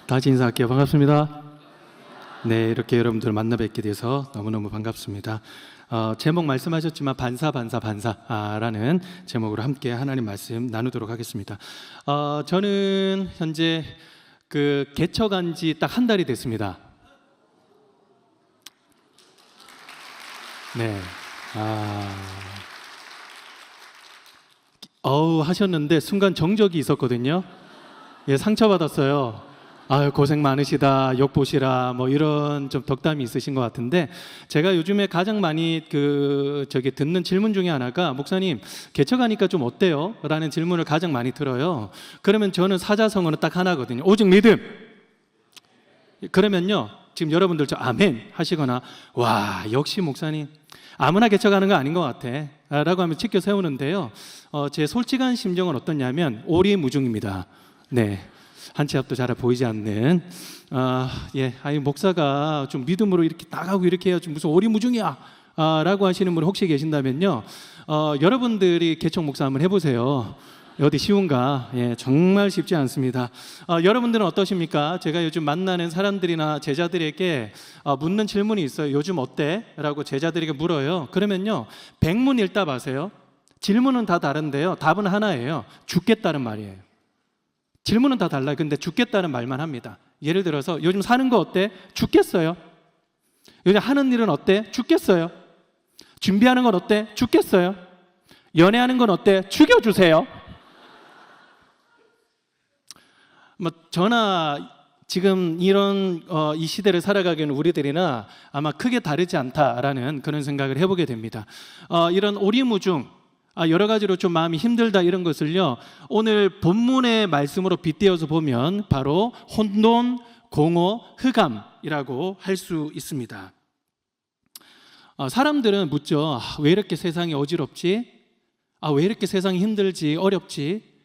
다시 인사할게요. 반갑습니다. 네, 이렇게 여러분들 만나 뵙게 돼서 너무너무 반갑습니다. 제목 말씀하셨지만 반사라는 제목으로 함께 하나님 말씀 나누도록 하겠습니다. 저는 현재 개척한 지 딱 한 달이 됐습니다. 네. 하셨는데 순간 정적이 있었거든요. 예, 상처받았어요. 아유, 고생 많으시다, 욕 보시라, 뭐 이런 좀 덕담이 있으신 것 같은데, 제가 요즘에 가장 많이 듣는 질문 중에 하나가, 목사님, 개척하니까 좀 어때요? 라는 질문을 가장 많이 들어요. 그러면 저는 사자성어는 딱 하나거든요. 오직 믿음. 그러면요, 지금 여러분들 저 아멘 하시거나, 와, 역시 목사님, 아무나 개척하는 거 아닌 것 같아 라고 하면 지켜 세우는데요, 제 솔직한 심정은 어떠냐면 오리무중입니다. 네, 한 치 앞도 잘 보이지 않는 목사가 좀 믿음으로 이렇게 나가고 이렇게 해야지 무슨 오리무중이야 라고 하시는 분 혹시 계신다면요, 여러분들이 개척 목사 한번 해보세요. 어디 쉬운가? 예, 정말 쉽지 않습니다. 여러분들은 어떠십니까? 제가 요즘 만나는 사람들이나 제자들에게 묻는 질문이 있어요. 요즘 어때? 라고 제자들에게 물어요. 그러면요, 백문일답 아세요? 질문은 다 다른데요, 답은 하나예요. 죽겠다는 말이에요. 질문은 다 달라요. 근데 죽겠다는 말만 합니다. 예를 들어서 요즘 사는 거 어때? 죽겠어요. 요즘 하는 일은 어때? 죽겠어요. 준비하는 건 어때? 죽겠어요. 연애하는 건 어때? 죽여주세요. 저나 지금 이런 이 시대를 살아가기에는 우리들이나 아마 크게 다르지 않다라는 그런 생각을 해보게 됩니다. 이런 오리무중, 여러 가지로 좀 마음이 힘들다 이런 것을요, 오늘 본문의 말씀으로 빗대어서 보면 바로 혼돈, 공허, 흑암이라고 할 수 있습니다. 사람들은 묻죠. 왜 이렇게 세상이 어지럽지? 왜 이렇게 세상이 힘들지, 어렵지?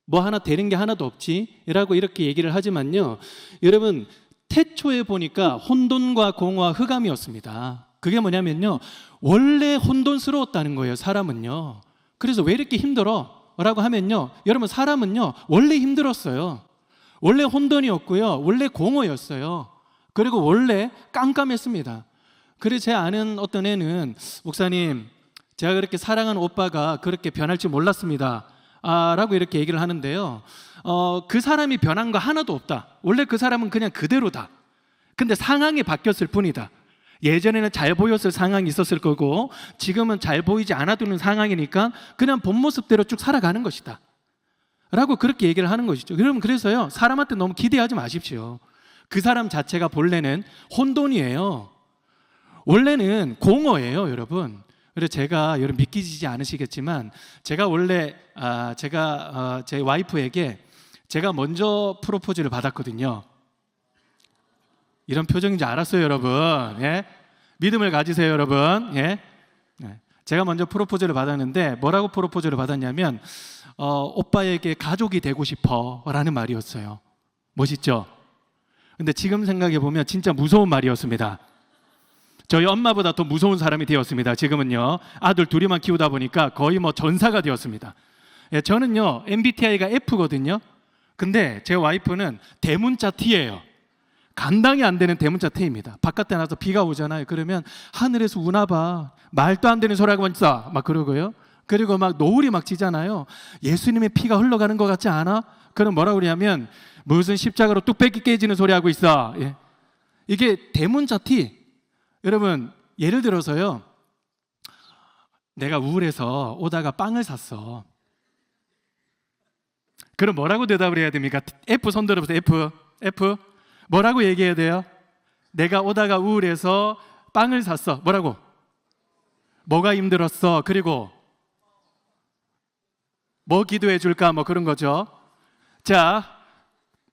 뭐 하나 되는 게 하나도 없지? 라고 이렇게 얘기를 하지만요, 여러분, 태초에 보니까 혼돈과 공허와 흑암이었습니다. 그게 뭐냐면요, 원래 혼돈스러웠다는 거예요, 사람은요. 그래서 왜 이렇게 힘들어? 라고 하면요, 여러분, 사람은요 원래 힘들었어요. 원래 혼돈이었고요, 원래 공허였어요. 그리고 원래 깜깜했습니다. 그래서 제 아는 어떤 애는, 목사님, 제가 그렇게 사랑하는 오빠가 그렇게 변할 줄 몰랐습니다 라고 이렇게 얘기를 하는데요, 그 사람이 변한 거 하나도 없다. 원래 그 사람은 그냥 그대로다. 근데 상황이 바뀌었을 뿐이다. 예전에는 잘 보였을 상황이 있었을 거고 지금은 잘 보이지 않아도는 상황이니까 그냥 본 모습대로 쭉 살아가는 것이다 라고 그렇게 얘기를 하는 것이죠. 여러분, 그래서요, 사람한테 너무 기대하지 마십시오. 그 사람 자체가 본래는 혼돈이에요. 원래는 공허예요, 여러분. 그래서 제가, 여러분 믿기지 않으시겠지만, 제가 원래 제 와이프에게 제가 먼저 프로포즈를 받았거든요. 이런 표정인지 알았어요, 여러분. 예? 믿음을 가지세요, 여러분. 예? 제가 먼저 프로포즈를 받았는데, 뭐라고 프로포즈를 받았냐면, 오빠에게 가족이 되고 싶어 라는 말이었어요. 멋있죠? 근데 지금 생각해 보면 진짜 무서운 말이었습니다. 저희 엄마보다 더 무서운 사람이 되었습니다. 지금은요, 아들 둘이만 키우다 보니까 거의 뭐 전사가 되었습니다. 예, 저는요 MBTI가 F거든요. 근데 제 와이프는 대문자 T예요. 감당이 안 되는 대문자 T입니다. 바깥에 나서 비가 오잖아요. 그러면 하늘에서 우나 봐, 말도 안 되는 소리하고 있어 막 그러고요. 그리고 막 노을이 막 지잖아요. 예수님의 피가 흘러가는 것 같지 않아? 그럼 뭐라고 그러냐면, 무슨 십자가로 뚝배기 깨지는 소리 하고 있어. 예. 이게 대문자 T. 여러분, 예를 들어서요, 내가 우울해서 오다가 빵을 샀어. 그럼 뭐라고 대답을 해야 됩니까? F 손 들어보세요. F 뭐라고 얘기해야 돼요? 내가 오다가 우울해서 빵을 샀어. 뭐라고? 뭐가 힘들었어? 그리고 뭐 기도해 줄까? 뭐 그런 거죠. 자,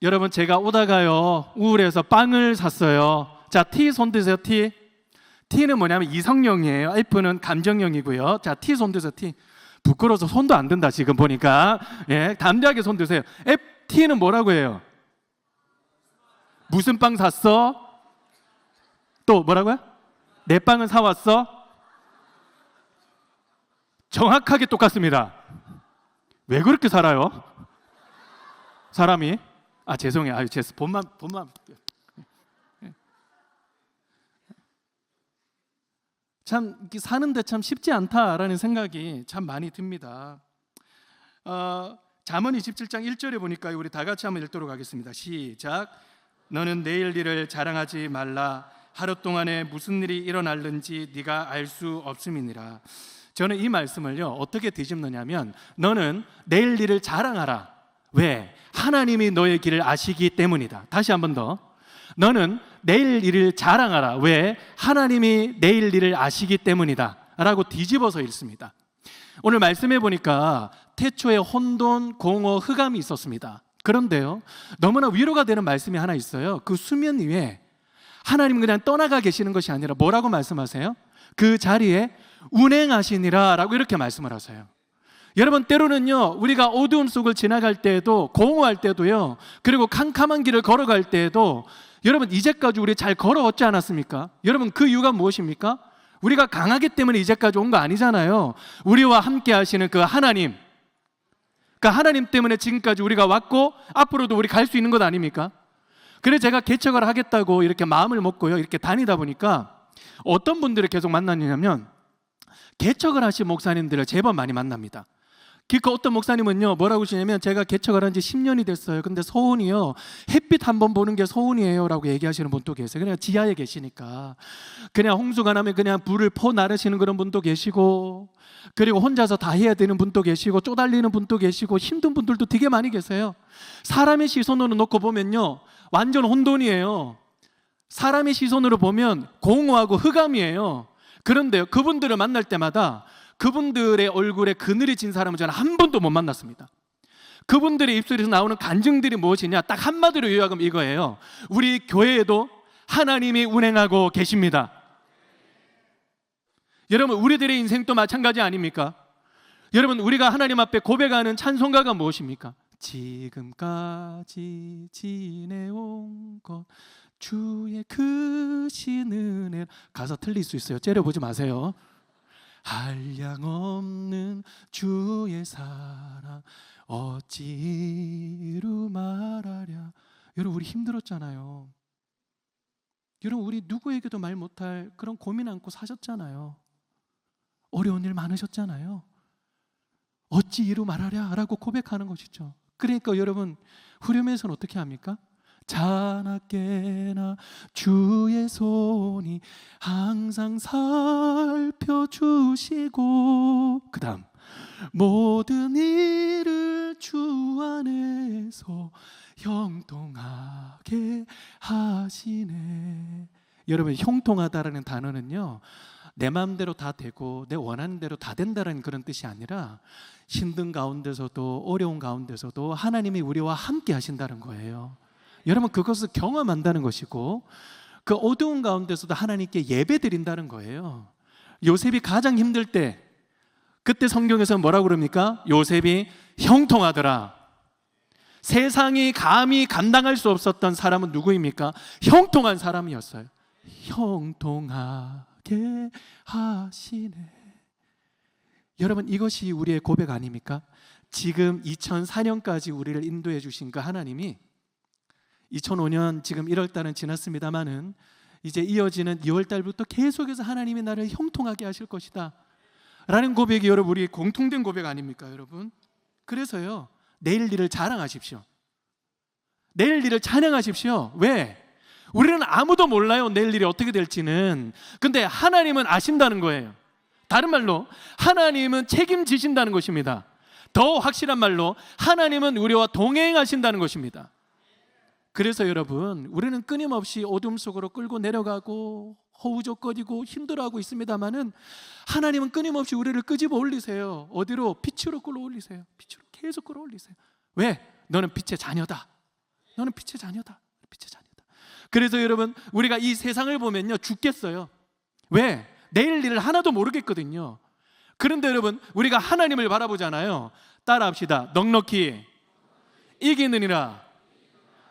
여러분, 제가 오다가요 우울해서 빵을 샀어요. 자, T 손 드세요. T는 뭐냐면 이성령이에요. F는 감정령이고요. 자, T 손 드세요. T. 부끄러워서 손도 안 든다 지금 보니까. 예, 담대하게 손 드세요. T는 뭐라고 해요? 무슨 빵 샀어? 또 뭐라고요? 내 빵은 사왔어? 정확하게 똑같습니다. 왜 그렇게 살아요? 사람이? 아 죄송해요. 제 본만 참 사는데 참 쉽지 않다라는 생각이 참 많이 듭니다. 잠언 27장 1절에 보니까 우리 다 같이 한번 읽도록 하겠습니다. 시작. 너는 내일 일을 자랑하지 말라. 하루 동안에 무슨 일이 일어날는지 네가 알 수 없음이니라. 저는 이 말씀을요 어떻게 뒤집느냐면, 너는 내일 일을 자랑하라. 왜? 하나님이 너의 길을 아시기 때문이다. 다시 한 번 더. 너는 내일 일을 자랑하라. 왜? 하나님이 내일 일을 아시기 때문이다 라고 뒤집어서 읽습니다. 오늘 말씀해 보니까 태초에 혼돈, 공허, 흑암이 있었습니다. 그런데요, 너무나 위로가 되는 말씀이 하나 있어요. 그 수면 위에 하나님은 그냥 떠나가 계시는 것이 아니라 뭐라고 말씀하세요? 그 자리에 운행하시니라 라고 이렇게 말씀을 하세요. 여러분, 때로는요 우리가 어두움 속을 지나갈 때에도, 공허할 때도요, 그리고 캄캄한 길을 걸어갈 때에도, 여러분 이제까지 우리 잘 걸어왔지 않았습니까? 여러분 그 이유가 무엇입니까? 우리가 강하기 때문에 이제까지 온 거 아니잖아요. 우리와 함께 하시는 그 하나님, 그 하나님 때문에 지금까지 우리가 왔고 앞으로도 우리 갈 수 있는 것 아닙니까? 그래서 제가 개척을 하겠다고 이렇게 마음을 먹고요 이렇게 다니다 보니까 어떤 분들을 계속 만났냐면, 개척을 하신 목사님들을 제법 많이 만납니다. 그 어떤 목사님은요 뭐라고 하시냐면, 제가 개척을 한 지 10년이 됐어요. 근데 소원이요 햇빛 한번 보는 게 소원이에요 라고 얘기하시는 분도 계세요. 그냥 지하에 계시니까 그냥 홍수가 나면 그냥 불을 퍼 나르시는 그런 분도 계시고, 그리고 혼자서 다 해야 되는 분도 계시고, 쪼달리는 분도 계시고, 힘든 분들도 되게 많이 계세요. 사람의 시선으로 놓고 보면요 완전 혼돈이에요. 사람의 시선으로 보면 공허하고 흑암이에요. 그런데요 그분들을 만날 때마다 그분들의 얼굴에 그늘이 진 사람은 저는 한 번도 못 만났습니다. 그분들의 입술에서 나오는 간증들이 무엇이냐, 딱 한마디로 요약하면 이거예요. 우리 교회에도 하나님이 운행하고 계십니다. 여러분 우리들의 인생도 마찬가지 아닙니까? 여러분 우리가 하나님 앞에 고백하는 찬송가가 무엇입니까? 지금까지 지내온 것 주의 크신 은혜. 가사 틀릴 수 있어요. 째려보지 마세요. 한량없는 주의 사랑 어찌로 말하랴. 여러분 우리 힘들었잖아요. 여러분 우리 누구에게도 말 못할 그런 고민 안고 사셨잖아요. 어려운 일 많으셨잖아요. 어찌 이루 말하랴 라고 고백하는 것이죠. 그러니까 여러분 후렴에서는 어떻게 합니까? 자나깨나 주의 손이 항상 살펴주시고, 그 다음 모든 일을 주 안에서 형통하게 하시네. 여러분 형통하다라는 단어는요 내 마음대로 다 되고 내 원하는 대로 다 된다는 그런 뜻이 아니라, 힘든 가운데서도 어려운 가운데서도 하나님이 우리와 함께 하신다는 거예요. 여러분 그것을 경험한다는 것이고, 그 어두운 가운데서도 하나님께 예배 드린다는 거예요. 요셉이 가장 힘들 때, 그때 성경에서 뭐라고 그럽니까? 요셉이 형통하더라. 세상이 감히 감당할 수 없었던 사람은 누구입니까? 형통한 사람이었어요. 형통하게 하시네. 여러분 이것이 우리의 고백 아닙니까? 지금 2004년까지 우리를 인도해 주신 그 하나님이 2005년 지금 1월달은 지났습니다마는 이제 이어지는 2월달부터 계속해서 하나님이 나를 형통하게 하실 것이다 라는 고백이 여러분 우리 공통된 고백 아닙니까 여러분? 그래서요 내일 일을 자랑하십시오. 내일 일을 찬양하십시오. 왜? 우리는 아무도 몰라요 내일 일이 어떻게 될지는. 근데 하나님은 아신다는 거예요. 다른 말로 하나님은 책임지신다는 것입니다. 더 확실한 말로 하나님은 우리와 동행하신다는 것입니다. 그래서 여러분 우리는 끊임없이 어둠 속으로 끌고 내려가고 허우적거리고 힘들어하고 있습니다마는, 하나님은 끊임없이 우리를 끄집어 올리세요. 어디로? 빛으로 끌어올리세요. 빛으로 계속 끌어올리세요. 왜? 너는 빛의 자녀다. 너는 빛의 자녀다. 빛의 자녀다. 그래서 여러분 우리가 이 세상을 보면요 죽겠어요. 왜? 내일 일을 하나도 모르겠거든요. 그런데 여러분 우리가 하나님을 바라보잖아요. 따라합시다. 넉넉히 이기느니라.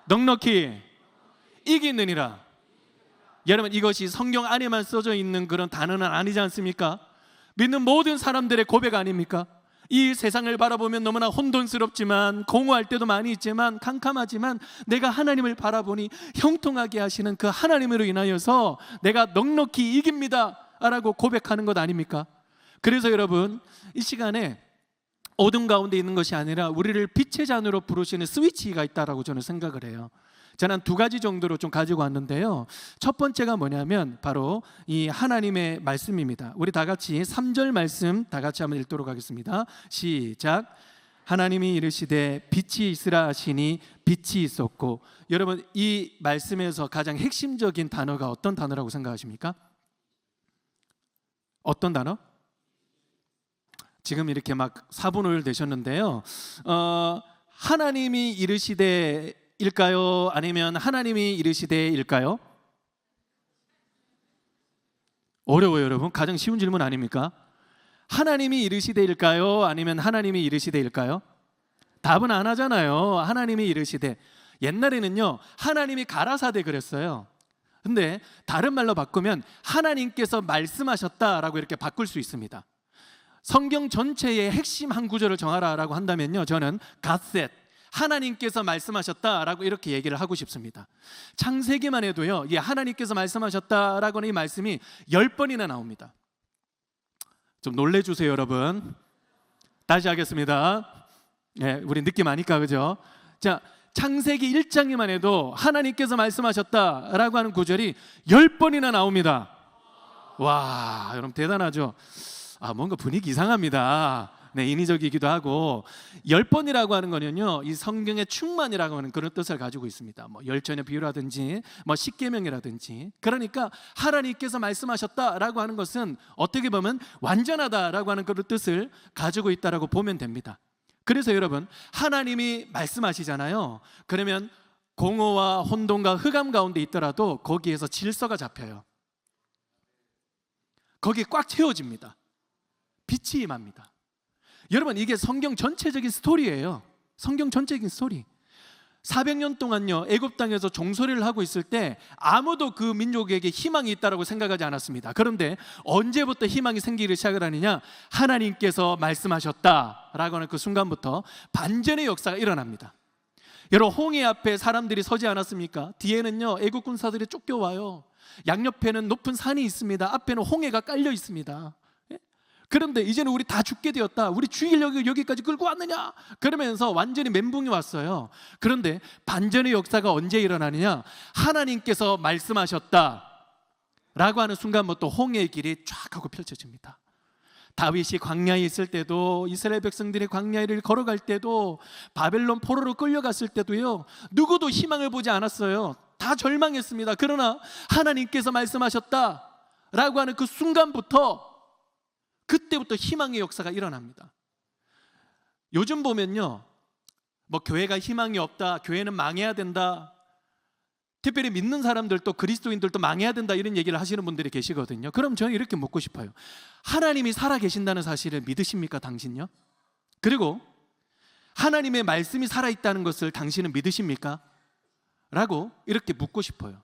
넉넉히 이기느니라. 여러분 이것이 성경 안에만 써져 있는 그런 단어는 아니지 않습니까? 믿는 모든 사람들의 고백 아닙니까? 이 세상을 바라보면 너무나 혼돈스럽지만, 공허할 때도 많이 있지만, 캄캄하지만 내가 하나님을 바라보니 형통하게 하시는 그 하나님으로 인하여서 내가 넉넉히 이깁니다 라고 고백하는 것 아닙니까? 그래서 여러분, 이 시간에 어둠 가운데 있는 것이 아니라 우리를 빛의 잔으로 부르시는 스위치가 있다라고 저는 생각을 해요. 저는 한 두 가지 정도로 좀 가지고 왔는데요. 첫 번째가 뭐냐면 바로 이 하나님의 말씀입니다. 우리 다 같이 3절 말씀 다 같이 한번 읽도록 하겠습니다. 시작. 하나님이 이르시되 빛이 있으라 하시니 빛이 있었고. 여러분, 이 말씀에서 가장 핵심적인 단어가 어떤 단어라고 생각하십니까? 어떤 단어? 지금 이렇게 막 사분을 되셨는데요. 하나님이 이르시되 일까요? 아니면 하나님이 이르시되일까요? 어려워요, 여러분. 가장 쉬운 질문 아닙니까? 하나님이 이르시되일까요? 아니면 하나님이 이르시되일까요? 답은 안 하잖아요. 하나님이 이르시되. 옛날에는요, 하나님이 가라사대 그랬어요. 근데 다른 말로 바꾸면 하나님께서 말씀하셨다라고 이렇게 바꿀 수 있습니다. 성경 전체의 핵심 한 구절을 정하라라고 한다면요, 저는 God said, 하나님께서 말씀하셨다라고 이렇게 얘기를 하고 싶습니다. 창세기만 해도요, 하나님께서 말씀하셨다라고 하는 이 말씀이 10번이나 나옵니다. 좀 놀래주세요, 여러분. 다시 하겠습니다. 우리 느낌 아니까, 그죠? 자, 창세기 1장에만 해도 하나님께서 말씀하셨다라고 하는 구절이 10번이나 나옵니다. 와, 여러분 대단하죠? 뭔가 분위기 이상합니다. 네, 인위적이기도 하고. 10번이라고 하는 거는요, 이 성경의 충만이라고 하는 그런 뜻을 가지고 있습니다. 뭐 열전의 비유라든지 뭐 십계명이라든지. 그러니까 하나님께서 말씀하셨다라고 하는 것은 어떻게 보면 완전하다라고 하는 그런 뜻을 가지고 있다라고 보면 됩니다. 그래서 여러분, 하나님이 말씀하시잖아요. 그러면 공허와 혼돈과 흑암 가운데 있더라도 거기에서 질서가 잡혀요. 거기에 꽉 채워집니다. 빛이 임합니다. 여러분, 이게 성경 전체적인 스토리예요. 성경 전체적인 스토리. 400년 동안요, 애굽 땅에서 종소리를 하고 있을 때 아무도 그 민족에게 희망이 있다라고 생각하지 않았습니다. 그런데 언제부터 희망이 생기기 시작을 하느냐? 하나님께서 말씀하셨다라고 하는 그 순간부터 반전의 역사가 일어납니다. 여러분, 홍해 앞에 사람들이 서지 않았습니까? 뒤에는요, 애굽 군사들이 쫓겨와요. 양옆에는 높은 산이 있습니다. 앞에는 홍해가 깔려 있습니다. 그런데 이제는 우리 다 죽게 되었다. 우리 죽이려고 여기까지 끌고 왔느냐? 그러면서 완전히 멘붕이 왔어요. 그런데 반전의 역사가 언제 일어나느냐? 하나님께서 말씀하셨다 라고 하는 순간부터 홍해의 길이 쫙 하고 펼쳐집니다. 다윗이 광야에 있을 때도, 이스라엘 백성들이 광야를 걸어갈 때도, 바벨론 포로로 끌려갔을 때도요, 누구도 희망을 보지 않았어요. 다 절망했습니다. 그러나 하나님께서 말씀하셨다 라고 하는 그 순간부터, 그때부터 희망의 역사가 일어납니다. 요즘 보면요, 뭐 교회가 희망이 없다, 교회는 망해야 된다, 특별히 믿는 사람들도, 그리스도인들도 망해야 된다, 이런 얘기를 하시는 분들이 계시거든요. 그럼 저는 이렇게 묻고 싶어요. 하나님이 살아계신다는 사실을 믿으십니까, 당신요? 그리고 하나님의 말씀이 살아있다는 것을 당신은 믿으십니까? 라고 이렇게 묻고 싶어요.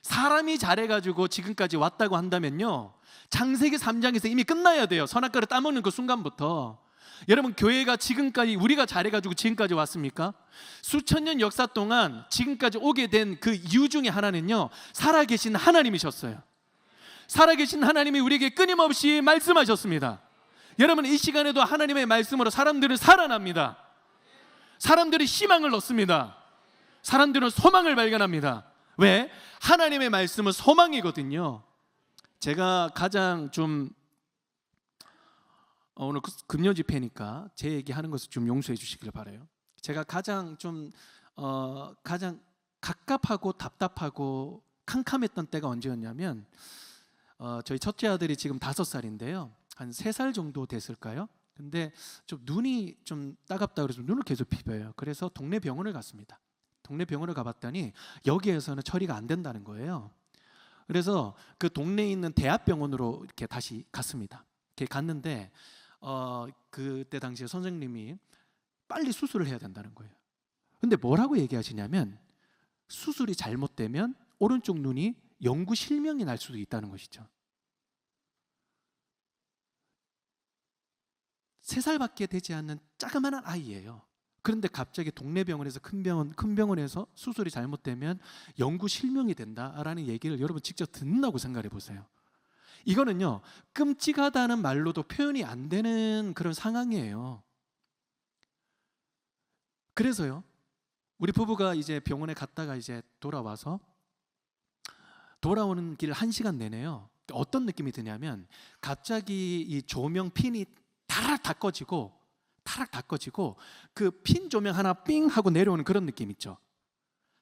사람이 잘해가지고 지금까지 왔다고 한다면요, 창세기 3장에서 이미 끝나야 돼요. 선악과를 따먹는 그 순간부터. 여러분, 교회가 지금까지, 우리가 잘해가지고 지금까지 왔습니까? 수천 년 역사 동안 지금까지 오게 된 그 이유 중에 하나는요, 살아계신 하나님이셨어요. 살아계신 하나님이 우리에게 끊임없이 말씀하셨습니다. 여러분, 이 시간에도 하나님의 말씀으로 사람들은 살아납니다. 사람들이 희망을 얻습니다. 사람들은 소망을 발견합니다. 왜? 하나님의 말씀은 소망이거든요. 제가 가장 좀 오늘 금요 집회니까 제 얘기하는 것을 좀 용서해 주시길 바라요. 제가 가장 가장 갑갑하고 답답하고 캄캄했던 때가 언제였냐면, 저희 첫째 아들이 지금 5살인데요, 한 3살 정도 됐을까요? 근데 좀 눈이 좀 따갑다 그래서 눈을 계속 비벼요. 그래서 동네 병원을 갔습니다. 동네 병원을 가봤더니 여기에서는 처리가 안 된다는 거예요. 그래서 그 동네에 있는 대학병원으로 이렇게 다시 갔습니다. 이렇게 갔는데 그때 당시에 선생님이 빨리 수술을 해야 된다는 거예요. 근데 뭐라고 얘기하시냐면, 수술이 잘못되면 오른쪽 눈이 영구 실명이 날 수도 있다는 것이죠. 3살밖에 되지 않는 자그마한 아이예요. 그런데 갑자기 동네 병원에서 큰 병원에서 수술이 잘못되면 영구 실명이 된다라는 얘기를 여러분 직접 듣는다고 생각해 보세요. 이거는요, 끔찍하다는 말로도 표현이 안 되는 그런 상황이에요. 그래서요, 우리 부부가 이제 병원에 갔다가 이제 돌아오는 길 1시간 내내요, 어떤 느낌이 드냐면 갑자기 이 조명 핀이 타락 다 꺼지고 그 핀 조명 하나 삥 하고 내려오는 그런 느낌 있죠.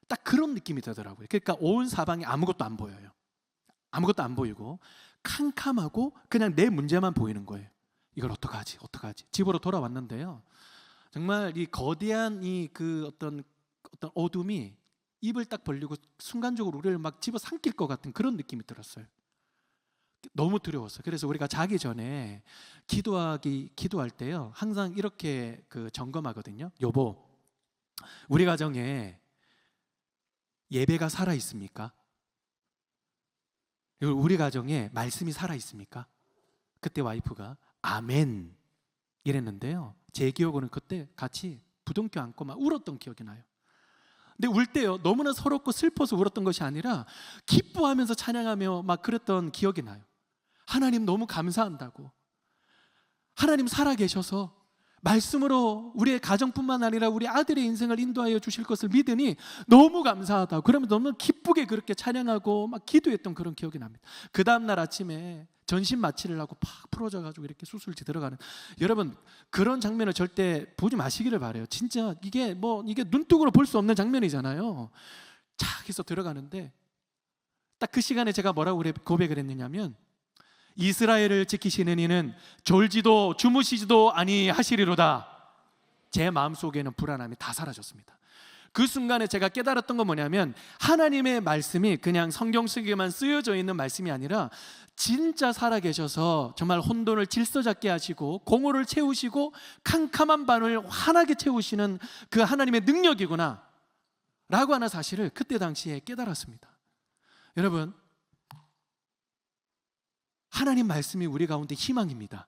딱 그런 느낌이 들더라고요. 그러니까 온 사방에 아무것도 안 보여요. 아무것도 안 보이고 캄캄하고 그냥 내 문제만 보이는 거예요. 이걸 어떡하지? 집으로 돌아왔는데요, 정말 이 거대한 그 어떤 어둠이 입을 딱 벌리고 순간적으로 우리를 막 집어삼킬 것 그런 느낌이 들었어요. 너무 두려웠어요. 그래서 우리가 자기 전에 기도할 때요, 항상 이렇게 점검하거든요. 여보, 우리 가정에 예배가 살아 있습니까? 그리고 우리 가정에 말씀이 살아 있습니까? 그때 와이프가 아멘 이랬는데요, 제 기억으로는 그때 같이 부둥켜 안고 막 울었던 기억이 나요. 근데 울 때요, 너무나 서럽고 슬퍼서 울었던 것이 아니라 기뻐하면서 찬양하며 막 그랬던 기억이 나요. 하나님 너무 감사한다고, 하나님 살아계셔서 말씀으로 우리의 가정뿐만 아니라 우리 아들의 인생을 인도하여 주실 것을 믿으니 너무 감사하다고, 그러면 너무 기쁘게 그렇게 찬양하고 막 기도했던 그런 기억이 납니다. 그 다음날 아침에 전신 마취를 하고 팍 풀어져가지고 이렇게 수술지 들어가는, 여러분 그런 장면을 절대 보지 마시기를 바라요. 진짜 이게 눈뜨고로 볼 수 없는 장면이잖아요. 착 해서 들어가는데 딱 그 시간에 제가 뭐라고 고백을 했느냐면, 이스라엘을 지키시는 이는 졸지도 주무시지도 아니하시리로다. 제 마음속에는 불안함이 다 사라졌습니다. 그 순간에 제가 깨달았던 건 뭐냐면, 하나님의 말씀이 그냥 성경 속에만 쓰여져 있는 말씀이 아니라 진짜 살아계셔서 정말 혼돈을 질서 잡게 하시고 공허를 채우시고 캄캄한 밤을 환하게 채우시는 그 하나님의 능력이구나 라고 하는 사실을 그때 당시에 깨달았습니다. 여러분, 하나님 말씀이 우리 가운데 희망입니다.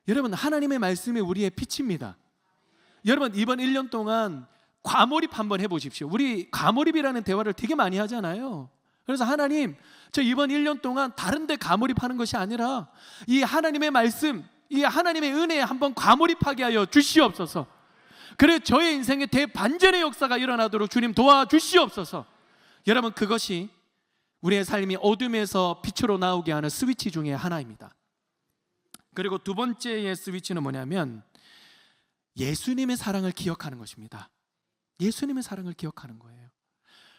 여러분, 하나님의 말씀이 우리의 빛입니다. 여러분, 이번 1년 동안 과몰입 한번 해보십시오. 우리 과몰입이라는 대화를 되게 많이 하잖아요. 그래서 하나님, 저 이번 1년 동안 다른 데 과몰입하는 것이 아니라 이 하나님의 말씀, 이 하나님의 은혜에 한번 과몰입하게 하여 주시옵소서. 그래 저의 인생에 대반전의 역사가 일어나도록 주님 도와주시옵소서. 여러분, 그것이 우리의 삶이 어둠에서 빛으로 나오게 하는 스위치 중에 하나입니다. 그리고 두 번째의 스위치는 뭐냐면, 예수님의 사랑을 기억하는 것입니다. 예수님의 사랑을 기억하는 거예요.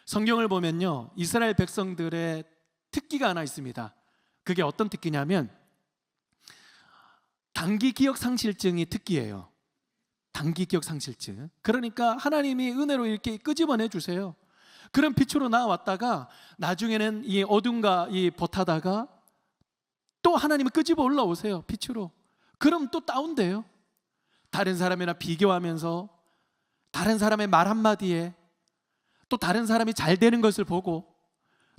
성경을 보면요, 이스라엘 백성들의 특기가 하나 있습니다. 그게 어떤 특기냐면 단기 기억 상실증이 특기예요. 단기 기억 상실증. 그러니까 하나님이 은혜로 이렇게 끄집어내 주세요. 그런 빛으로 나왔다가 나중에는 이 어둠과 이 버타다가 또 하나님이 끄집어 올라오세요, 빛으로. 그럼 또 다운돼요. 다른 사람이나 비교하면서, 다른 사람의 말 한마디에, 또 다른 사람이 잘 되는 것을 보고,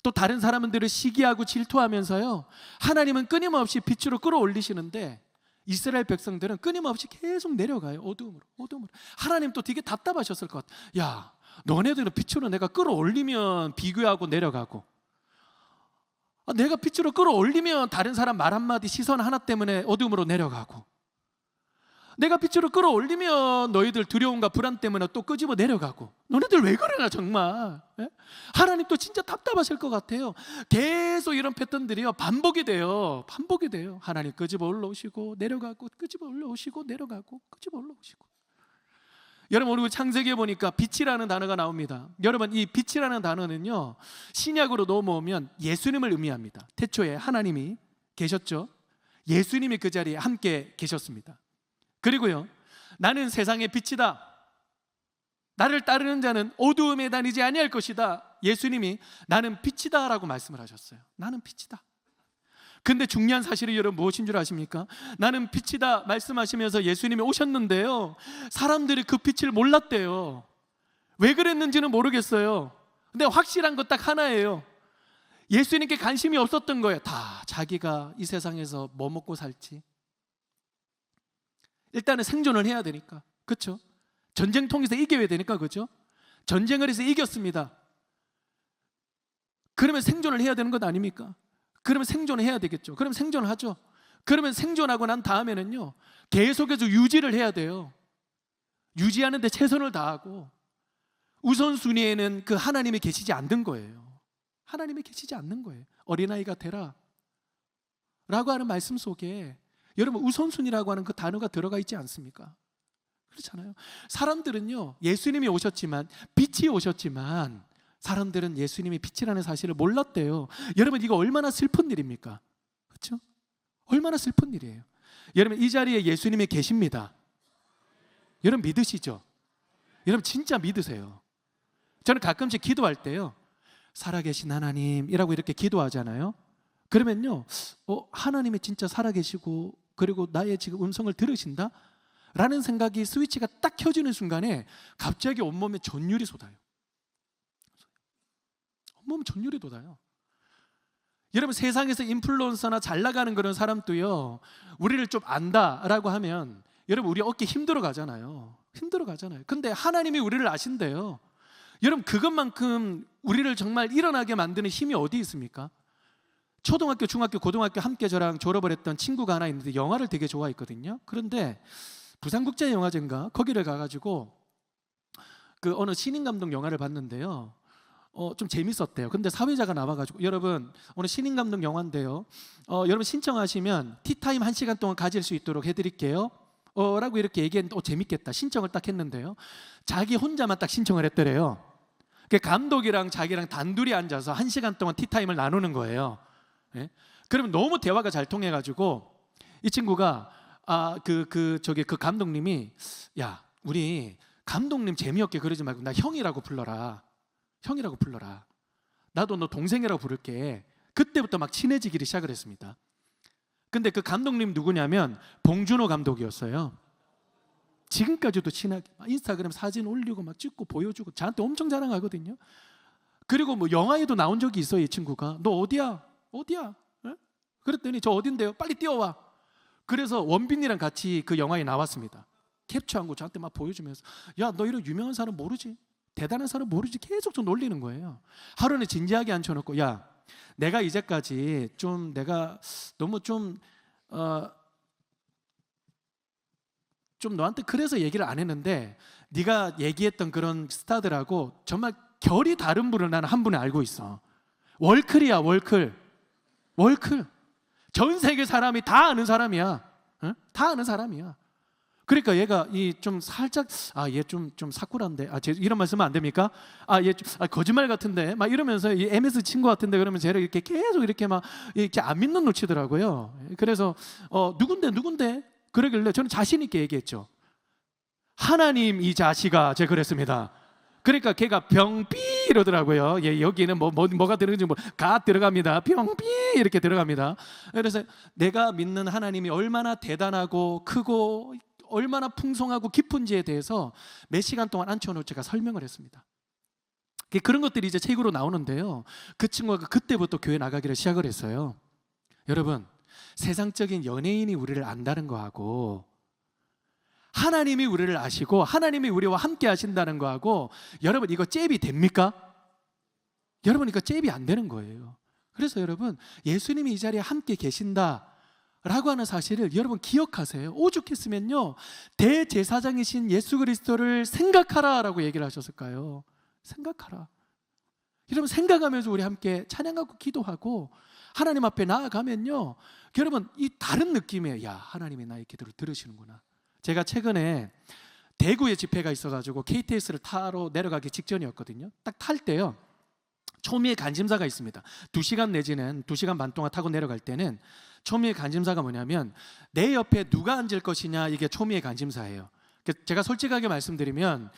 또 다른 사람들을 시기하고 질투하면서요, 하나님은 끊임없이 빛으로 끌어올리시는데 이스라엘 백성들은 끊임없이 계속 내려가요. 어둠으로. 하나님 또 되게 답답하셨을 것 같아요. 야, 너네들은 빛으로 내가 끌어올리면 비교하고 내려가고, 내가 빛으로 끌어올리면 다른 사람 말 한마디, 시선 하나 때문에 어둠으로 내려가고, 내가 빛으로 끌어올리면 너희들 두려움과 불안 때문에 또 끄집어 내려가고, 너네들 왜 그러나 정말. 하나님 또 진짜 답답하실 것 같아요. 계속 이런 패턴들이요 반복이 돼요. 하나님 끄집어 올라오시고 내려가고, 끄집어 올라오시고 내려가고, 끄집어 올라오시고. 여러분, 우리 창세기에 보니까 빛이라는 단어가 나옵니다. 여러분, 이 빛이라는 단어는요, 신약으로 넘어오면 예수님을 의미합니다. 태초에 하나님이 계셨죠. 예수님이 그 자리에 함께 계셨습니다. 그리고요, 나는 세상의 빛이다, 나를 따르는 자는 어두움에 다니지 아니할 것이다. 예수님이 나는 빛이다 라고 말씀을 하셨어요. 나는 빛이다. 근데 중요한 사실이 여러분 무엇인 줄 아십니까? 나는 빛이다 말씀하시면서 예수님이 오셨는데요, 사람들이 그 빛을 몰랐대요. 왜 그랬는지는 모르겠어요. 근데 확실한 것 딱 하나예요. 예수님께 관심이 없었던 거예요. 다 자기가 이 세상에서 뭐 먹고 살지, 일단은 생존을 해야 되니까. 그렇죠? 전쟁 통해서 이겨야 되니까. 그렇죠? 전쟁을 해서 이겼습니다. 그러면 생존을 해야 되는 것 아닙니까? 그러면 생존을 해야 되겠죠. 그럼 생존을 하죠. 그러면 생존하고 난 다음에는요, 계속해서 유지를 해야 돼요. 유지하는 데 최선을 다하고, 우선순위에는 그 하나님이 계시지 않는 거예요. 하나님이 계시지 않는 거예요. 어린아이가 되라 라고 하는 말씀 속에 여러분 우선순위라고 하는 그 단어가 들어가 있지 않습니까? 그렇잖아요. 사람들은요, 예수님이 오셨지만, 빛이 오셨지만 사람들은 예수님이 빛이라는 사실을 몰랐대요. 여러분, 이거 얼마나 슬픈 일입니까? 그렇죠? 얼마나 슬픈 일이에요. 여러분, 이 자리에 예수님이 계십니다. 여러분 믿으시죠? 여러분 진짜 믿으세요. 저는 가끔씩 기도할 때요, 살아계신 하나님이라고 이렇게 기도하잖아요. 그러면요, 하나님이 진짜 살아계시고 그리고 나의 지금 음성을 들으신다? 라는 생각이 스위치가 딱 켜지는 순간에 갑자기 온몸에 전율이 쏟아요. 온몸에 전율이 돋아요. 여러분, 세상에서 인플루언서나 잘 나가는 그런 사람도요, 우리를 좀 안다라고 하면 여러분 우리 어깨 힘들어 가잖아요. 힘들어 가잖아요. 근데 하나님이 우리를 아신대요. 여러분, 그것만큼 우리를 정말 일어나게 만드는 힘이 어디 있습니까? 초등학교, 중학교, 고등학교 함께 저랑 졸업을 했던 친구가 하나 있는데 영화를 되게 좋아했거든요. 그런데 부산국제영화제인가 거기를 가가지고 그 어느 신인감독 영화를 봤는데요, 좀 재밌었대요. 근데 사회자가 나와가지고, 여러분 오늘 신인감독 영화인데요, 여러분 신청하시면 티타임 1시간 동안 가질 수 있도록 해드릴게요 라고 이렇게 얘기했는데, 재밌겠다. 신청을 딱 했는데요, 자기 혼자만 딱 신청을 했더래요. 그 감독이랑 자기랑 단둘이 앉아서 1시간 동안 티타임을 나누는 거예요. 네? 그러면 너무 대화가 잘 통해가지고 이 친구가 그 감독님이, 야, 우리 감독님 재미없게 그러지 말고 나 형이라고 불러라. 형이라고 불러라. 나도 너 동생이라고 부를게. 그때부터 막 친해지기를 시작을 했습니다. 근데 그 감독님 누구냐면 봉준호 감독이었어요. 지금까지도 친하게 인스타그램 사진 올리고 막 찍고 보여주고 저한테 엄청 자랑하거든요. 그리고 뭐 영화에도 나온 적이 있어요. 이 친구가. 너 어디야? 어디야? 에? 그랬더니 저 어딘데요? 빨리 뛰어와. 그래서 원빈이랑 같이 그 영화에 나왔습니다. 캡처한 거 저한테 막 보여주면서, 야, 너 이런 유명한 사람 모르지? 대단한 사람 모르지? 계속 좀 놀리는 거예요. 하루는 진지하게 앉혀놓고, 야, 내가 이제까지 좀 내가 너무 좀 너한테 그래서 얘기를 안 했는데, 네가 얘기했던 그런 스타들하고 정말 결이 다른 분을 나는 한 분을 알고 있어. 월클이야, 월클. 전 세계 사람이 다 아는 사람이야. 응? 다 아는 사람이야. 그러니까 얘가 이 좀 살짝, 얘 좀 사쿠란데, 이런 말씀은 안 됩니까? 얘 거짓말 같은데, 막 이러면서 이 MS 친구 같은데, 그러면 쟤를 이렇게 계속 이렇게 막 이렇게 안 믿는 눈 치더라고요. 그래서 누군데? 그러길래 저는 자신 있게 얘기했죠. 하나님 이 자식아, 제가 그랬습니다. 그러니까 걔가 병삐 이러더라고요. 여기는 뭐가 들어가는지 가 들어갑니다. 병삐 이렇게 들어갑니다. 그래서 내가 믿는 하나님이 얼마나 대단하고 크고 얼마나 풍성하고 깊은지에 대해서 몇 시간 동안 앉혀놓고 제가 설명을 했습니다. 그런 것들이 이제 책으로 나오는데요, 그 친구가 그때부터 교회 나가기를 시작을 했어요. 여러분, 세상적인 연예인이 우리를 안다는 거하고 하나님이 우리를 아시고 하나님이 우리와 함께 하신다는 거하고, 여러분 이거 잽이 됩니까? 여러분 이거 잽이 안 되는 거예요. 그래서 여러분, 예수님이 이 자리에 함께 계신다 라고 하는 사실을 여러분 기억하세요. 오죽했으면요, 대제사장이신 예수 그리스도를 생각하라 라고 얘기를 하셨을까요? 생각하라. 여러분, 생각하면서 우리 함께 찬양하고 기도하고 하나님 앞에 나아가면요, 여러분 이 다른 느낌이에요. 야, 하나님이 나의 기도를 들으시는구나. 제가 최근에 대구에 집회가 있어가지고 KTX를 타러 내려가기 직전이었거든요. 딱 탈 때요, 초미의 관심사가 있습니다. 2시간 내지는 2시간 반 동안 타고 내려갈 때는 초미의 관심사가 뭐냐면, 내 옆에 누가 앉을 것이냐, 이게 초미의 관심사예요. 제가 솔직하게 말씀드리면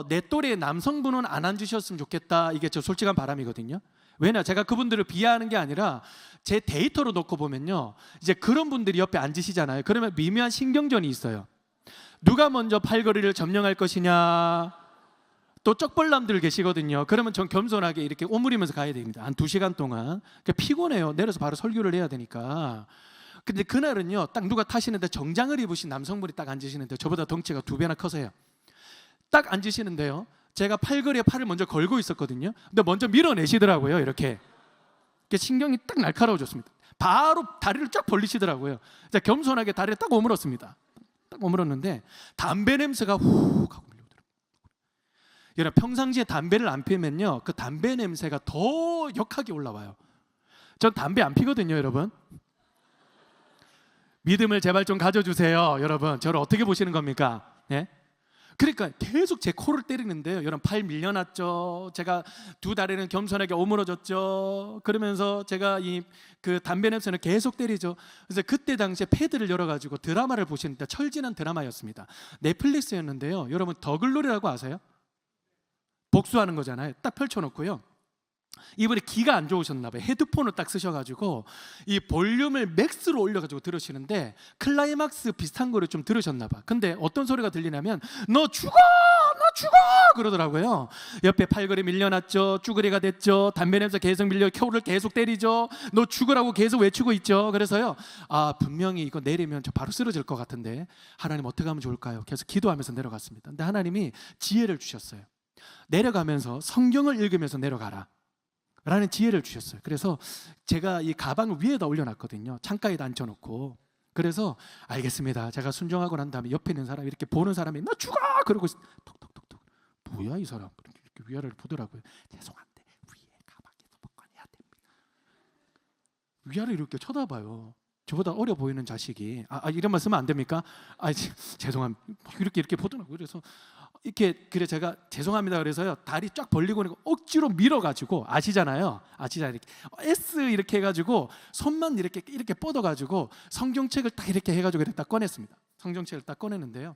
내 또래 남성분은 안 앉으셨으면 좋겠다, 이게 저 솔직한 바람이거든요. 왜냐, 제가 그분들을 비하하는 게 아니라 제 데이터로 놓고 보면요, 이제 그런 분들이 옆에 앉으시잖아요. 그러면 미묘한 신경전이 있어요. 누가 먼저 팔걸이를 점령할 것이냐. 또 쪽벌남들 계시거든요. 그러면 전 겸손하게 이렇게 오므리면서 가야 됩니다. 한 2시간 동안. 피곤해요. 내려서 바로 설교를 해야 되니까. 근데 그날은요, 딱 누가 타시는데 정장을 입으신 남성분이 딱 앉으시는데 저보다 덩치가 2배나 커서요. 딱 앉으시는데요, 제가 팔걸이에 팔을 먼저 걸고 있었거든요. 근데 먼저 밀어내시더라고요. 이렇게 신경이 딱 날카로워졌습니다. 바로 다리를 쫙 벌리시더라고요. 제가 겸손하게 다리를 딱 오물었습니다. 딱 오물었는데 담배 냄새가 훅 하고 밀려오더라고요. 여러분, 평상시에 담배를 안 피우면요, 그 담배 냄새가 더 역하게 올라와요. 전 담배 안 피거든요, 여러분. 믿음을 제발 좀 가져주세요. 여러분, 저를 어떻게 보시는 겁니까? 예? 그러니까 계속 제 코를 때리는데요, 여러분, 팔 밀려났죠. 제가 두 다리는 겸손하게 오므러졌죠. 그러면서 제가 그 담배 냄새는 계속 때리죠. 그래서 그때 당시에 패드를 열어가지고 드라마를 보시는데, 철진한 드라마였습니다. 넷플릭스였는데요, 여러분, 더글로리라고 아세요? 복수하는 거잖아요. 딱 펼쳐놓고요, 이번에 귀가 안 좋으셨나 봐요. 헤드폰을 딱 쓰셔가지고 이 볼륨을 맥스로 올려가지고 들으시는데 클라이막스 비슷한 거를 좀 들으셨나 봐. 근데 어떤 소리가 들리냐면 너 죽어! 너 죽어! 그러더라고요. 옆에 팔걸이 밀려났죠. 쭈그리가 됐죠. 담배 냄새 계속 밀려 켜를 계속 때리죠. 너 죽으라고 계속 외치고 있죠. 그래서요, 분명히 이거 내리면 저 바로 쓰러질 것 같은데 하나님 어떻게 하면 좋을까요? 계속 기도하면서 내려갔습니다. 근데 하나님이 지혜를 주셨어요. 내려가면서 성경을 읽으면서 내려가라 라는 지혜를 주셨어요. 그래서 제가 이 가방을 위에다 올려놨거든요. 창가에다 앉혀놓고. 그래서 알겠습니다, 제가 순종하고 난 다음에 옆에 있는 사람이, 이렇게 보는 사람이 너 죽어! 그러고 톡톡톡톡, 뭐야 이 사람, 이렇게 위아래를 보더라고요. 죄송한데 위에 가방에서 보관해야 됩니다. 위아래 이렇게 쳐다봐요. 저보다 어려 보이는 자식이. 이런 말 쓰면 안 됩니까? 죄송합니다. 이렇게 보더라고요. 그래서 그래 제가 죄송합니다 그래서요, 다리 쫙 벌리고 억지로 밀어가지고, 아시잖아요. 이렇게 S 이렇게 해가지고 손만 이렇게 뻗어가지고 성경책을 딱 이렇게 해가지고 딱 꺼냈습니다. 성경책을 딱 꺼내는데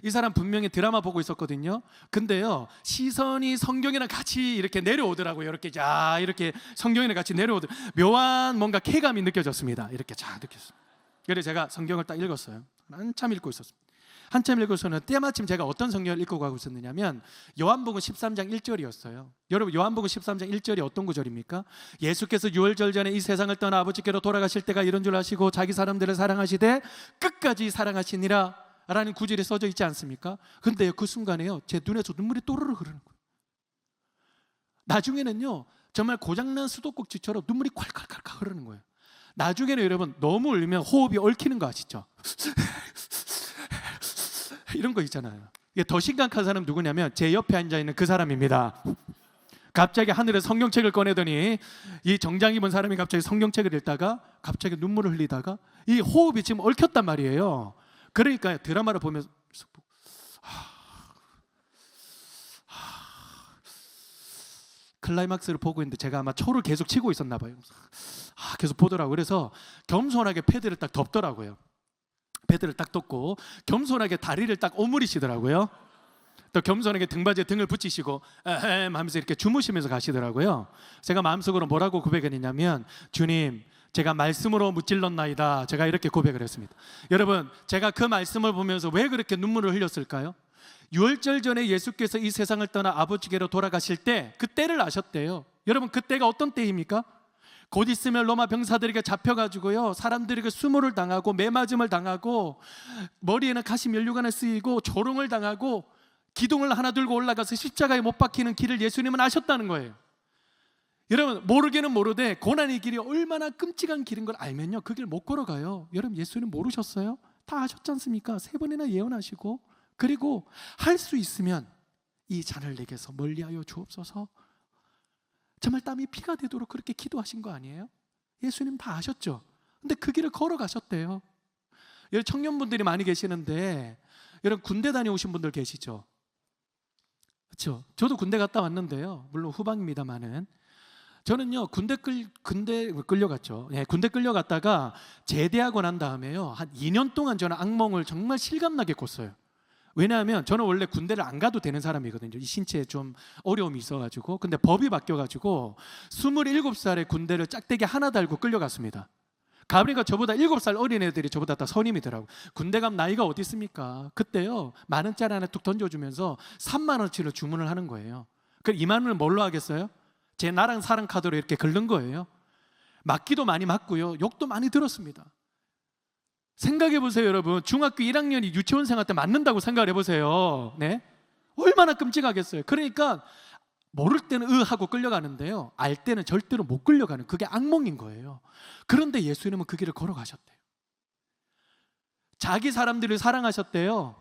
이 사람 분명히 드라마 보고 있었거든요. 근데요, 시선이 성경이랑 같이 이렇게 내려오더라고요. 이렇게 성경이랑 같이 내려오더라고요. 묘한 뭔가 쾌감이 느껴졌습니다. 이렇게 느꼈습니다. 그래서 제가 성경을 딱 읽었어요. 한참 읽고 있었습니다. 한참 읽고서는 때마침 제가 어떤 성경을 읽고 가고 있었느냐면 요한복음 13장 1절이었어요. 여러분, 요한복음 13장 1절이 어떤 구절입니까? 예수께서 유월절 전에 이 세상을 떠나 아버지께로 돌아가실 때가 이런 줄 아시고 자기 사람들을 사랑하시되 끝까지 사랑하시니라 라는 구절이 써져 있지 않습니까? 근데 그 순간에요, 제 눈에서 눈물이 또르르 흐르는 거예요. 나중에는요, 정말 고장난 수도꼭지처럼 눈물이 콸콸콸콸 흐르는 거예요. 나중에는 여러분, 너무 울면 호흡이 얽히는 거 아시죠? 이런 거 있잖아요. 이게 더 심각한 사람 누구냐면 제 옆에 앉아있는 그 사람입니다. 갑자기 하늘에서 성경책을 꺼내더니 이 정장 입은 사람이 갑자기 성경책을 읽다가 갑자기 눈물을 흘리다가 이 호흡이 지금 얽혔단 말이에요. 그러니까 드라마를 보면서 클라이막스를 보고 있는데 제가 아마 초를 계속 치고 있었나 봐요. 계속 보더라고요. 그래서 겸손하게 패드를 딱 덮더라고요. 패드를 딱 덮고 겸손하게 다리를 딱 오므리시더라고요. 또 겸손하게 등받이에 등을 붙이시고 하면서 이렇게 주무시면서 가시더라고요. 제가 마음속으로 뭐라고 고백했냐면, 주님, 제가 말씀으로 무찔렀나이다. 제가 이렇게 고백을 했습니다. 여러분, 제가 그 말씀을 보면서 왜 그렇게 눈물을 흘렸을까요? 유월절 전에 예수께서 이 세상을 떠나 아버지께로 돌아가실 때 그 때를 아셨대요. 여러분, 그 때가 어떤 때입니까? 곧 있으면 로마 병사들에게 잡혀가지고요, 사람들에게 수모를 당하고 매맞음을 당하고 머리에는 가시 면류관을 쓰이고 조롱을 당하고 기둥을 하나 들고 올라가서 십자가에 못 박히는 길을 예수님은 아셨다는 거예요. 여러분, 모르기는 모르되 고난의 길이 얼마나 끔찍한 길인 걸 알면요, 그 길 못 걸어가요. 여러분, 예수님 모르셨어요? 다 아셨지 않습니까? 3번이나 예언하시고, 그리고 할 수 있으면 이 잔을 내게서 멀리하여 주옵소서. 정말 땀이 피가 되도록 그렇게 기도하신 거 아니에요? 예수님 다 아셨죠? 근데 그 길을 걸어가셨대요. 여러분, 청년분들이 많이 계시는데, 여러분 군대 다녀오신 분들 계시죠? 그렇죠? 저도 군대 갔다 왔는데요, 물론 후방입니다만은 저는요 군대 끌려갔죠. 군대 끌려갔다가 제대하고 난 다음에요, 한 2년 동안 저는 악몽을 정말 실감나게 꿨어요. 왜냐하면 저는 원래 군대를 안 가도 되는 사람이거든요. 이 신체에 좀 어려움이 있어가지고. 근데 법이 바뀌어가지고 27살에 군대를 짝대기 하나 달고 끌려갔습니다. 가보니까 저보다 7살 어린 애들이 저보다 다 선임이더라고요. 군대 가면 나이가 어디 있습니까? 그때요 10,000원짜리 하나 툭 던져주면서 30,000원어치를 주문을 하는 거예요. 그 20,000원을 뭘로 하겠어요? 제 나랑 사랑 카드로 이렇게 긁는 거예요. 맞기도 많이 맞고요, 욕도 많이 들었습니다. 생각해 보세요, 여러분. 중학교 1학년이 유치원생한테 맞는다고 생각을 해보세요. 네? 얼마나 끔찍하겠어요. 그러니까 모를 때는 하고 끌려가는데요, 알 때는 절대로 못 끌려가는, 그게 악몽인 거예요. 그런데 예수님은 그 길을 걸어가셨대요. 자기 사람들을 사랑하셨대요.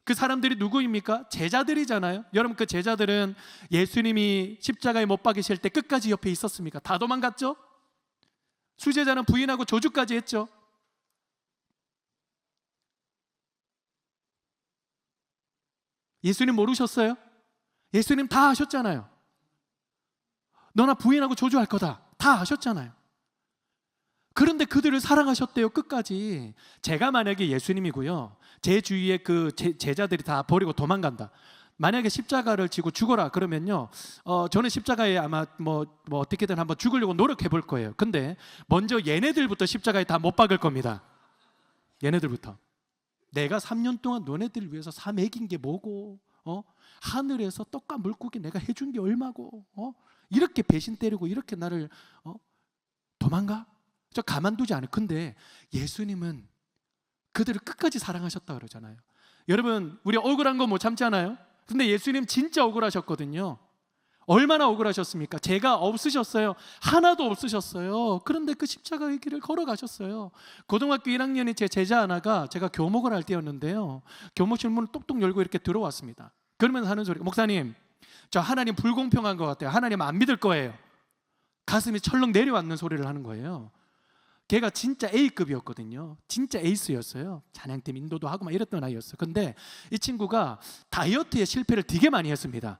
그 사람들이 누구입니까? 제자들이잖아요. 여러분, 그 제자들은 예수님이 십자가에 못 박이실 때 끝까지 옆에 있었습니까? 다 도망갔죠? 수제자는 부인하고 조주까지 했죠. 예수님 모르셨어요? 예수님 다 아셨잖아요. 너나 부인하고 조주할 거다, 다 아셨잖아요. 그런데 그들을 사랑하셨대요, 끝까지. 제가 만약에 예수님이고요, 제 주위에 그 제자들이 다 버리고 도망간다, 만약에 십자가를 지고 죽어라 그러면요, 저는 십자가에 아마 뭐 어떻게든 한번 죽으려고 노력해 볼 거예요. 근데 먼저 얘네들부터 십자가에 다 못 박을 겁니다. 얘네들부터. 내가 3년 동안 너네들을 위해서 사 먹인 게 뭐고, 하늘에서 떡과 물고기 내가 해준 게 얼마고, 이렇게 배신 때리고 이렇게 나를 도망가? 저 가만두지 않아요. 근데 예수님은 그들을 끝까지 사랑하셨다 그러잖아요. 여러분, 우리 억울한 거 못 참잖아요. 근데 예수님 진짜 억울하셨거든요. 얼마나 억울하셨습니까? 죄가 없으셨어요. 하나도 없으셨어요. 그런데 그 십자가의 길을 걸어가셨어요. 고등학교 1학년인 제 제자 하나가, 제가 교목을 할 때였는데요, 교목실 문을 똑똑 열고 이렇게 들어왔습니다. 그러면서 하는 소리가, 목사님, 저 하나님 불공평한 것 같아요. 하나님 안 믿을 거예요. 가슴이 철렁 내려앉는 소리를 하는 거예요. 걔가 진짜 A급이었거든요. 진짜 에이스였어요. 찬양팀 인도도 하고 막 이랬던 아이였어요. 근데 이 친구가 다이어트에 실패를 되게 많이 했습니다.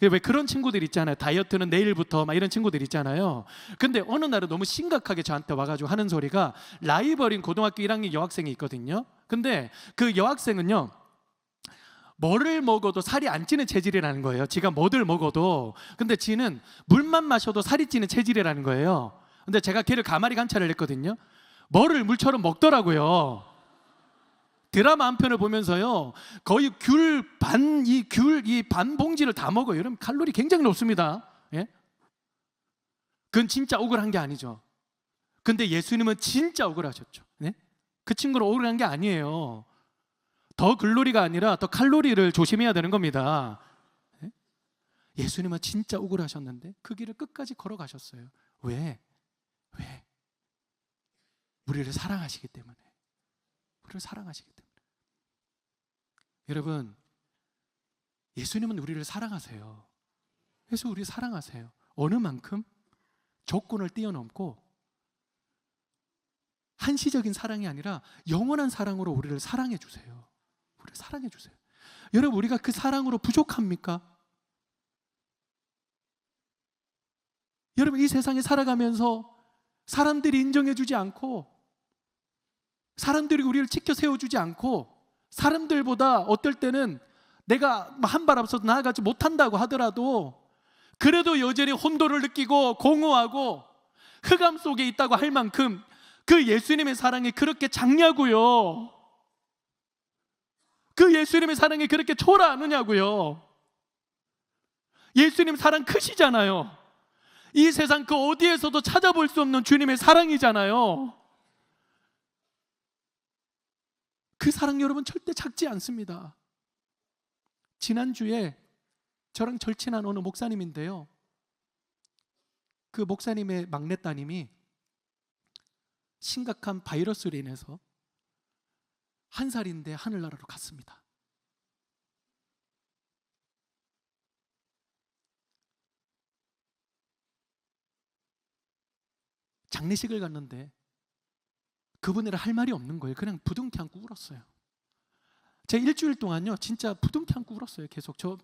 왜 그런 친구들 있잖아요. 다이어트는 내일부터 막 이런 친구들 있잖아요. 근데 어느 날은 너무 심각하게 저한테 와가지고 하는 소리가, 라이벌인 고등학교 1학년 여학생이 있거든요. 근데 그 여학생은요, 뭐를 먹어도 살이 안 찌는 체질이라는 거예요. 지가 뭐를 먹어도. 근데 지는 물만 마셔도 살이 찌는 체질이라는 거예요. 근데 제가 걔를 가만히 관찰을 했거든요. 뭐를 물처럼 먹더라고요. 드라마 한 편을 보면서요, 거의 이 반 봉지를 다 먹어요. 여러분, 칼로리 굉장히 높습니다. 예? 그건 진짜 억울한 게 아니죠. 근데 예수님은 진짜 억울하셨죠. 예? 그 친구는 억울한 게 아니에요. 더 글로리가 아니라 더 칼로리를 조심해야 되는 겁니다. 예? 예수님은 진짜 억울하셨는데 그 길을 끝까지 걸어가셨어요. 왜? 우리를 사랑하시기 때문에. 우리를 사랑하시기 때문에. 여러분, 예수님은 우리를 사랑하세요. 그래서 우리를 사랑하세요. 어느 만큼? 조건을 뛰어넘고 한시적인 사랑이 아니라 영원한 사랑으로 우리를 사랑해 주세요. 우리를 사랑해 주세요. 여러분, 우리가 그 사랑으로 부족합니까? 여러분, 이 세상에 살아가면서 사람들이 인정해 주지 않고, 사람들이 우리를 지켜 세워주지 않고, 사람들보다 어떨 때는 내가 한 발 앞서서 나아가지 못한다고 하더라도 그래도 여전히 혼돈을 느끼고 공허하고 흑암 속에 있다고 할 만큼 그 예수님의 사랑이 그렇게 작냐고요. 그 예수님의 사랑이 그렇게 초라하느냐고요. 예수님 사랑 크시잖아요. 이 세상 그 어디에서도 찾아볼 수 없는 주님의 사랑이잖아요. 그 사랑, 여러분, 절대 작지 않습니다. 지난주에 저랑 절친한 어느 목사님인데요, 그 목사님의 막내 따님이 심각한 바이러스로 인해서 1살인데 하늘나라로 갔습니다. 장례식을 갔는데 그분이랑 할 말이 없는 거예요. 그냥 부둥켜 안고 울었어요. 제가 일주일 동안요, 진짜 부둥켜 안고 울었어요. 계속 저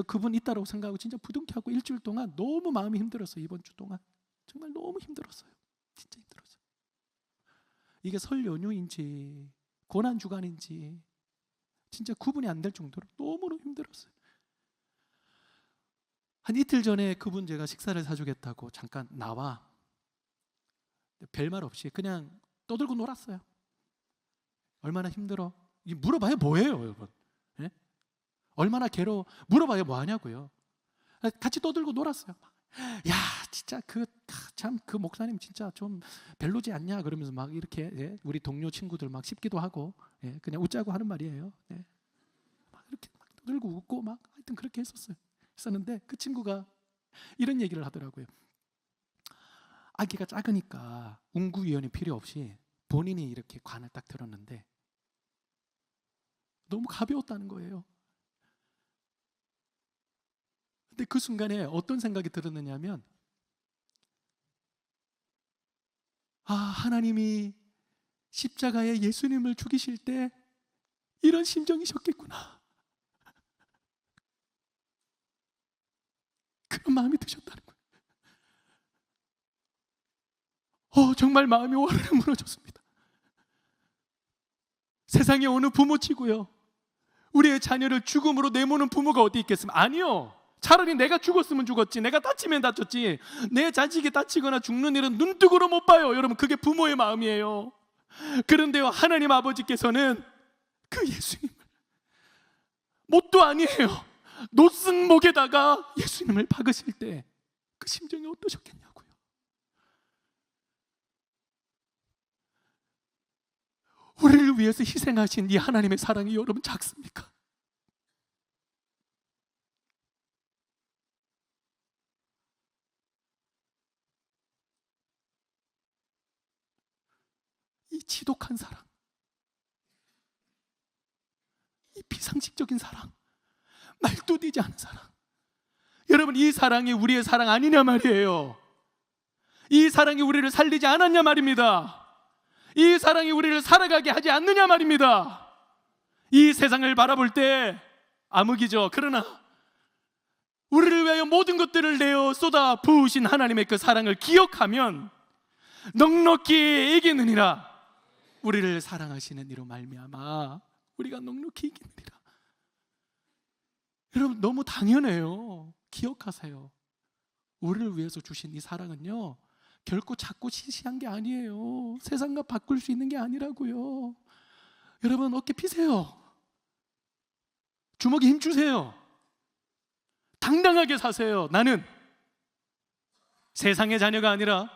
그분 있다라고 생각하고 진짜 부둥켜 안고 일주일 동안 너무 마음이 힘들었어요. 이번 주 동안 정말 너무 힘들었어요. 진짜 힘들었어요. 이게 설 연휴인지 고난 주간인지 진짜 구분이 안 될 정도로 너무너무 힘들었어요. 한 이틀 전에 그분 제가 식사를 사주겠다고 잠깐 나와 별말 없이 그냥 떠들고 놀았어요. 얼마나 힘들어? 물어봐야 뭐예요, 여러분? 예? 얼마나 괴로워? 물어봐야 뭐하냐고요. 같이 떠들고 놀았어요. 야, 진짜 참 그 목사님 진짜 좀 별로지 않냐 그러면서 막 이렇게 우리 동료 친구들 막 씹기도 하고 그냥 웃자고 하는 말이에요. 막 이렇게 막 들고 웃고 막 하여튼 그렇게 했었는데 그 친구가 이런 얘기를 하더라고요. 아기가 작으니까 운구위원이 필요 없이 본인이 이렇게 관을 딱 들었는데 너무 가벼웠다는 거예요. 근데 그 순간에 어떤 생각이 들었느냐면 하나님이 십자가에 예수님을 죽이실 때 이런 심정이셨겠구나, 그런 마음이 드셨다는 거예요. 정말 마음이 와르르 무너졌습니다. 세상에 어느 부모치고요, 우리의 자녀를 죽음으로 내모는 부모가 어디 있겠습니까? 아니요. 차라리 내가 죽었으면 죽었지, 내가 다치면 다쳤지, 내 자식이 다치거나 죽는 일은 눈뜨고로 못 봐요. 여러분, 그게 부모의 마음이에요. 그런데요, 하나님 아버지께서는 그 예수님을 못도 아니에요, 노쓴 목에다가 예수님을 박으실 때 그 심정이 어떠셨겠냐고요. 우리를 위해서 희생하신 이 하나님의 사랑이 여러분 작습니까? 이 지독한 사랑, 이 비상식적인 사랑, 말도 되지 않은 사랑, 여러분, 이 사랑이 우리의 사랑 아니냐 말이에요. 이 사랑이 우리를 살리지 않았냐 말입니다. 이 사랑이 우리를 살아가게 하지 않느냐 말입니다. 이 세상을 바라볼 때 암흑이죠. 그러나 우리를 위하여 모든 것들을 내어 쏟아 부으신 하나님의 그 사랑을 기억하면 넉넉히 이기느니라. 우리를 사랑하시는 이로 말미암아 우리가 넉넉히 이기느니라. 여러분, 너무 당연해요. 기억하세요. 우리를 위해서 주신 이 사랑은요, 결코 작고 시시한 게 아니에요. 세상과 바꿀 수 있는 게 아니라고요. 여러분, 어깨 피세요. 주먹에 힘 주세요. 당당하게 사세요. 나는 세상의 자녀가 아니라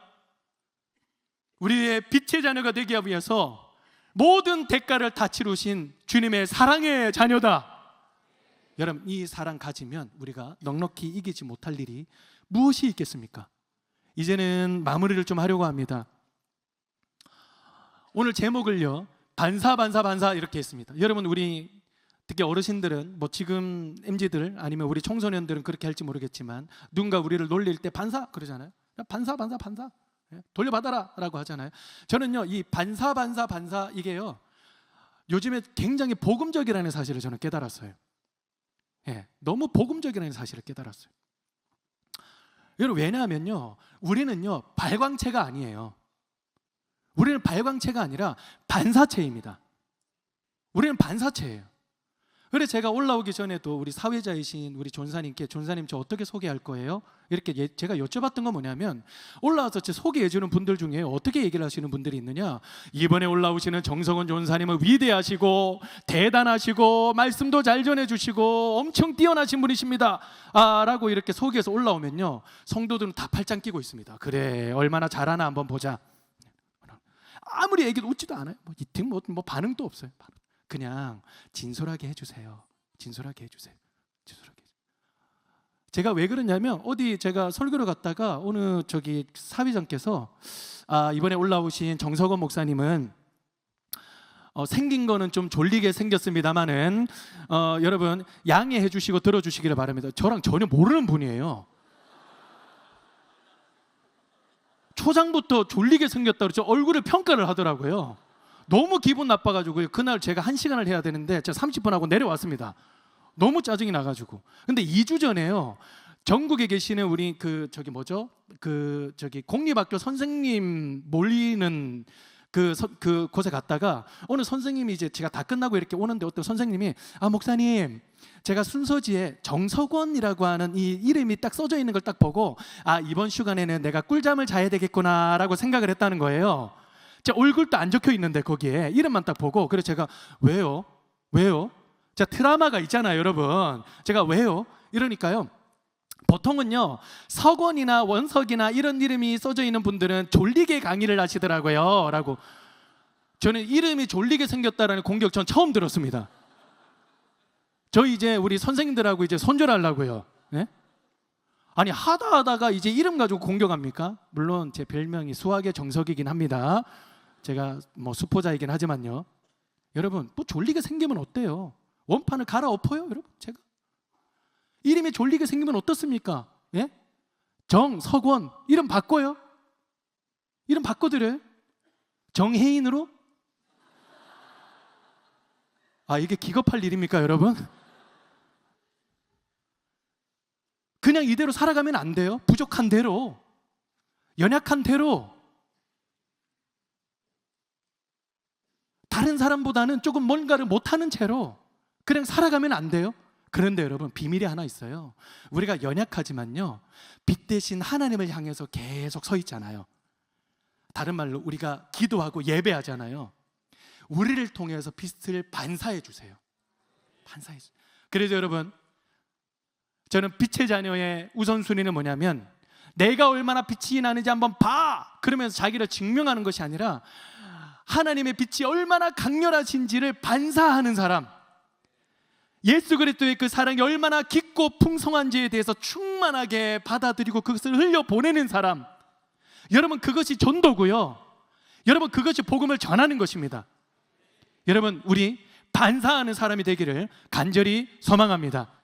우리의 빛의 자녀가 되기 위해서 모든 대가를 다 치르신 주님의 사랑의 자녀다. 여러분, 이 사랑 가지면 우리가 넉넉히 이기지 못할 일이 무엇이 있겠습니까? 이제는 마무리를 좀 하려고 합니다. 오늘 제목을요, 반사 이렇게 했습니다. 여러분, 우리 특히 어르신들은 지금 MZ들 아니면 우리 청소년들은 그렇게 할지 모르겠지만 누군가 우리를 놀릴 때 반사 그러잖아요. 반사 돌려받아라 라고 하잖아요. 저는요, 이 반사 이게요, 요즘에 굉장히 복음적이라는 사실을 저는 깨달았어요. 너무 복음적이라는 사실을 깨달았어요. 여러분, 왜냐하면요, 우리는요 발광체가 아니에요. 우리는 발광체가 아니라 반사체입니다. 우리는 반사체예요. 그래서 제가 올라오기 전에도 우리 사회자이신 우리 존사님께, 존사님 저 어떻게 소개할 거예요? 이렇게 제가 여쭤봤던 건 뭐냐면, 올라와서 제 소개해 주는 분들 중에 어떻게 얘기를 하시는 분들이 있느냐, 이번에 올라오시는 정성원 존사님은 위대하시고 대단하시고 말씀도 잘 전해주시고 엄청 뛰어나신 분이십니다 라고 이렇게 소개해서 올라오면요, 성도들은 다 팔짱 끼고 있습니다. 그래, 얼마나 잘하나 한번 보자. 아무리 얘기도 웃지도 않아요. 뭐 반응도 없어요. 그냥 진솔하게 해주세요. 진솔하게 해주세요. 제가 왜 그러냐면, 어디 제가 설교를 갔다가 어느 사위장께서 이번에 올라오신 정석원 목사님은 생긴 거는 좀 졸리게 생겼습니다만은 여러분 양해해 주시고 들어주시기를 바랍니다. 저랑 전혀 모르는 분이에요. 초장부터 졸리게 생겼다고 저 얼굴을 평가를 하더라고요. 너무 기분 나빠가지고 그날 제가 1시간을 해야 되는데 제가 30분 하고 내려왔습니다. 너무 짜증이 나가지고. 근데 2주 전에요, 전국에 계시는 우리 공립학교 선생님 몰리는 곳에 갔다가 어느 선생님이 이제 제가 다 끝나고 이렇게 오는데 어떤 선생님이 목사님, 제가 순서지에 정석원이라고 하는 이 이름이 딱 써져 있는 걸 딱 보고 이번 시간에는 내가 꿀잠을 자야 되겠구나라고 생각을 했다는 거예요. 제 얼굴도 안 적혀 있는데 거기에 이름만 딱 보고, 그래서 제가 왜요? 제가 트라우마가 있잖아요, 여러분. 제가 왜요? 이러니까요, 보통은요 석원이나 원석이나 이런 이름이 써져 있는 분들은 졸리게 강의를 하시더라고요 라고. 저는 이름이 졸리게 생겼다라는 공격 전 처음 들었습니다. 저희 이제 우리 선생님들하고 이제 손절하려고요. 네? 아니 하다가 이제 이름 가지고 공격합니까? 물론 제 별명이 수학의 정석이긴 합니다. 제가 뭐 수포자이긴 하지만요. 여러분 뭐 졸리게 생기면 어때요? 원판을 갈아엎어요 여러분. 제가 이름이 졸리게 생기면 어떻습니까? 예? 정석원 이름 바꿔요? 이름 바꿔드려요? 정혜인으로? 아 이게 기겁할 일입니까 여러분? 그냥 이대로 살아가면 안 돼요. 부족한 대로, 연약한 대로, 다른 사람보다는 조금 뭔가를 못하는 채로 그냥 살아가면 안 돼요. 그런데 여러분 비밀이 하나 있어요. 우리가 연약하지만요 빛 대신 하나님을 향해서 계속 서 있잖아요. 다른 말로 우리가 기도하고 예배하잖아요. 우리를 통해서 빛을 반사해 주세요. 반사해 주세요. 그래서 여러분 저는 빛의 자녀의 우선순위는 뭐냐면 내가 얼마나 빛이 나는지 한번 봐! 그러면서 자기를 증명하는 것이 아니라 하나님의 빛이 얼마나 강렬하신지를 반사하는 사람, 예수 그리스도의 그 사랑이 얼마나 깊고 풍성한지에 대해서 충만하게 받아들이고 그것을 흘려보내는 사람, 여러분 그것이 전도고요. 여러분 그것이 복음을 전하는 것입니다. 여러분 우리 반사하는 사람이 되기를 간절히 소망합니다.